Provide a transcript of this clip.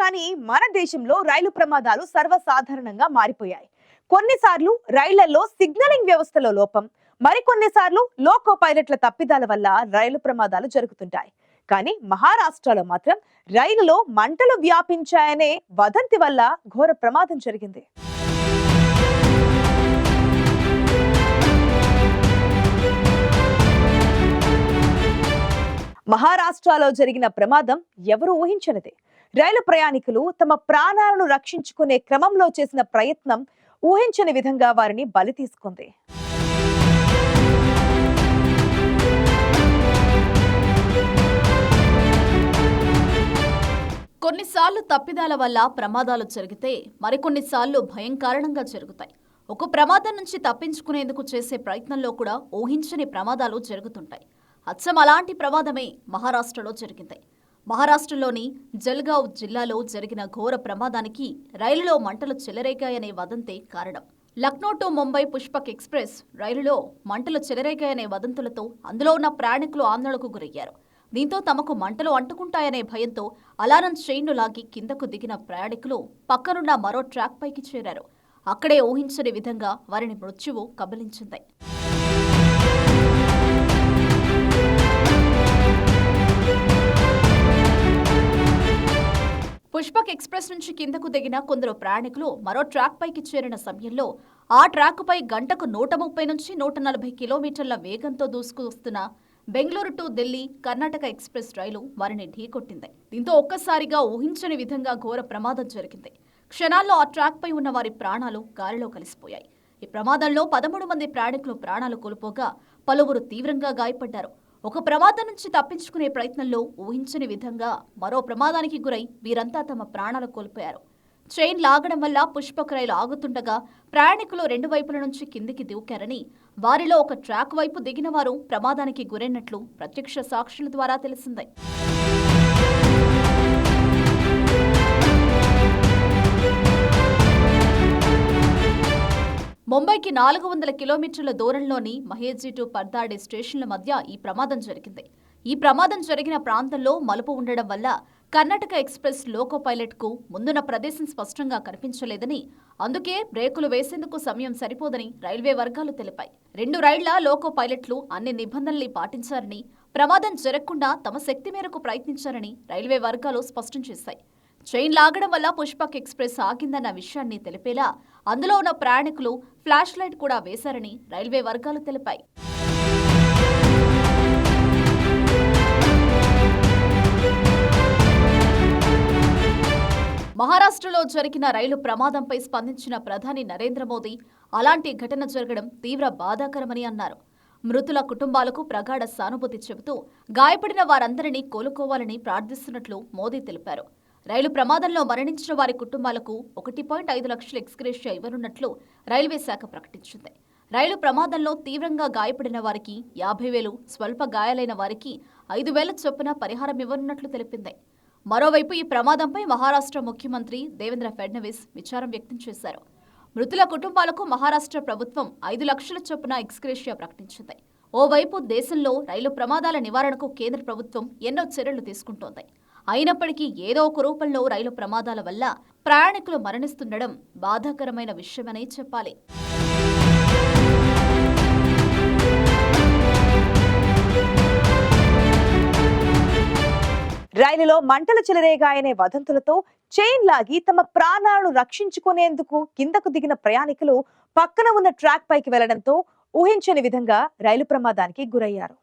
కానీ మన దేశంలో రైలు ప్రమాదాలు సర్వసాధారణంగా మారిపోయాయి. కొన్నిసార్లు రైళ్లలో సిగ్నలింగ్ వ్యవస్థలో లోపం, మరికొన్నిసార్లు లోకో పైలట్ల తప్పిదాల వల్ల రైలు ప్రమాదాలు జరుగుతుంటాయి. కానీ మహారాష్ట్రలో మాత్రం రైలులో మంటలు వ్యాపించాయనే వదంతి వల్ల ఘోర ప్రమాదం జరిగింది. మహారాష్ట్రలో జరిగిన ప్రమాదం ఎవరు ఊహించనిదే. రైలు ప్రయాణికులు తమ ప్రాణాలను రక్షించుకునే క్రమంలో చేసిన ప్రయత్నం ఊహించని విధంగా వారిని బలి తీసుకుంది. కొన్నిసార్లు తప్పిదాల వల్ల ప్రమాదాలు జరిగితే మరికొన్నిసార్లు భయం కారణంగా జరుగుతాయి. ఒక ప్రమాదం నుంచి తప్పించుకునేందుకు చేసే ప్రయత్నంలో కూడా ఊహించని ప్రమాదాలు జరుగుతుంటాయి. అచ్చం అలాంటి ప్రమాదమే మహారాష్ట్రలో జరిగింది. మహారాష్ట్రలోని జల్గావ్ జిల్లాలో జరిగిన ఘోర ప్రమాదానికి రైలులో మంటలు చెలరేగాయనే వదంతే కారణం. లక్నో టు ముంబై పుష్పక్ ఎక్స్ప్రెస్ రైలులో మంటలు చెలరేగాయనే వదంతులతో అందులో ఉన్న ప్రయాణికులు ఆందోళనకు గురయ్యారు. దీంతో తమకు మంటలు అంటుకుంటాయనే భయంతో అలారం చైన్ను లాగి కిందకు దిగిన ప్రయాణికులు పక్కనున్న మరో ట్రాక్ పైకి చేరారు. అక్కడే ఊహించని విధంగా వారిని మృత్యువు కబలించింది. పుష్పక్ ఎక్స్ప్రెస్ నుంచి కిందకు దిగిన కొందరు ప్రయాణికులు మరో ట్రాక్ పైకి చేరిన సమయంలో ఆ ట్రాకుపై గంటకు 130 నుంచి 140 కిలోమీటర్ల వేగంతో దూసుకువస్తున్న బెంగళూరు టు ఢిల్లీ కర్ణాటక ఎక్స్ప్రెస్ రైలు వారిని ఢీకొట్టింది. దీంతో ఒక్కసారిగా ఊహించని విధంగా ఘోర ప్రమాదం జరిగింది. క్షణాల్లో ఆ ట్రాక్ పై ఉన్న వారి ప్రాణాలు గాలిలో కలిసిపోయాయి. ఈ ప్రమాదంలో 13 మంది ప్రయాణికులు ప్రాణాలు కోల్పోగా పలువురు తీవ్రంగా గాయపడ్డారు. ఒక ప్రమాదం నుంచి తప్పించుకునే ప్రయత్నంలో ఊహించని విధంగా మరో ప్రమాదానికి గురై వీరంతా తమ ప్రాణాలు కోల్పోయారు. చైన్ లాగడం వల్ల పుష్పక్ రైలు ఆగుతుండగా ప్రయాణికులు 2 వైపుల నుంచి కిందికి దూకారని, వారిలో ఒక ట్రాక్ వైపు దిగిన వారు ప్రమాదానికి గురైనట్లు ప్రత్యక్ష సాక్షుల ద్వారా తెలిసింది. ముంబైకి 400 కిలోమీటర్ల దూరంలోని మహేజీ టు పర్దాడే స్టేషన్ల మధ్య ఈ ప్రమాదం జరిగింది. ఈ ప్రమాదం జరిగిన ప్రాంతంలో మలుపు ఉండడం వల్ల కర్ణాటక ఎక్స్ప్రెస్ లోకో పైలట్కు ముందున్న ప్రదేశం స్పష్టంగా కనిపించలేదని, అందుకే బ్రేకులు వేసేందుకు సమయం సరిపోదని రైల్వే వర్గాలు తెలిపాయి. 2 రైళ్ల లోకో పైలట్లు అన్ని నిబంధనల్ని పాటించారని, ప్రమాదం జరగకుండా తమ శక్తి మేరకు ప్రయత్నించారని రైల్వే వర్గాలు స్పష్టం చేశాయి. చైన్ లాగడం వల్ల పుష్పక్ ఎక్స్ప్రెస్ ఆగిందన్న విషయాన్ని తెలిపేలా అందులో ఉన్న ప్రయాణికులు ఫ్లాష్ లైట్ కూడా వేశారని రైల్వే వర్గాలు తెలిపాయి. మహారాష్ట్రలో జరిగిన రైలు ప్రమాదంపై స్పందించిన ప్రధాని నరేంద్ర మోదీ అలాంటి ఘటన జరగడం తీవ్ర బాధాకరమని అన్నారు. మృతుల కుటుంబాలకు ప్రగాఢ సానుభూతి చెబుతూ గాయపడిన వారందరినీ కోలుకోవాలని ప్రార్థిస్తున్నట్లు మోదీ తెలిపారు. రైలు ప్రమాదంలో మరణించిన వారి కుటుంబాలకు 1.5 లక్షల ఎక్స్గ్రేషియా ఇవ్వనున్నట్లు రైల్వే శాఖ ప్రకటించింది. రైలు ప్రమాదంలో తీవ్రంగా గాయపడిన వారికి 50,000, స్వల్ప గాయాలైన వారికి 5,000 చొప్పున పరిహారం ఇవ్వనున్నట్లు తెలిపింది. మరోవైపు ఈ ప్రమాదంపై మహారాష్ట్ర ముఖ్యమంత్రి దేవేంద్ర ఫడ్నవీస్ విచారం వ్యక్తం చేశారు. మృతుల కుటుంబాలకు మహారాష్ట్ర ప్రభుత్వం 5 లక్షల చొప్పున ఎక్స్గ్రేషియా ప్రకటించింది. ఓవైపు దేశంలో రైలు ప్రమాదాల నివారణకు కేంద్ర ప్రభుత్వం ఎన్నో చర్యలు తీసుకుంటోంది. అయినప్పటికీ ఏదో ఒక రూపంలో రైలు ప్రమాదాల వల్ల ప్రయాణికులు మరణిస్తుండడం బాధాకరమైన విషయమనే చెప్పాలి. రైలులో మంటలు చెలరేగాయనే వదంతులతో చైన్ లాగి తమ ప్రాణాలను రక్షించుకునేందుకు కిందకు దిగిన ప్రయాణికులు పక్కన ఉన్న ట్రాక్ పైకి వెళ్లడంతో ఊహించని విధంగా రైలు ప్రమాదానికి గురయ్యారు.